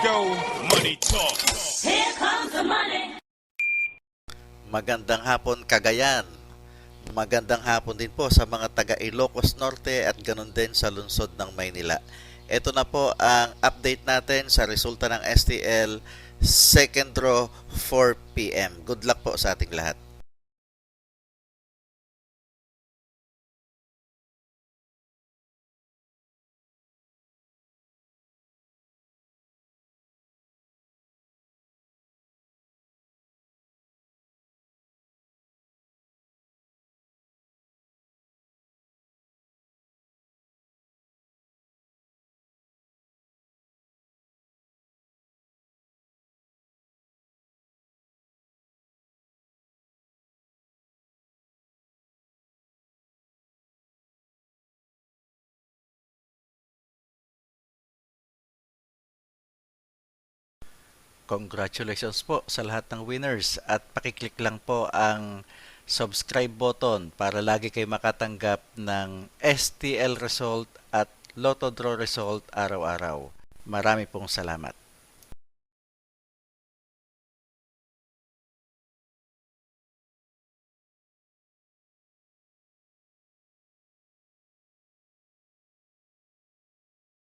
go, money talk. Here comes the money. Magandang hapon Cagayan. Magandang hapon din po sa mga taga Ilocos Norte at ganun din sa lungsod ng Maynila. Ito na po ang update natin sa resulta ng STL second draw 4 PM. Good luck po sa ating lahat. Congratulations po sa lahat ng winners at pakiclick lang po ang subscribe button para lagi kayo makatanggap ng STL result at Lotto Draw result araw-araw. Marami pong salamat.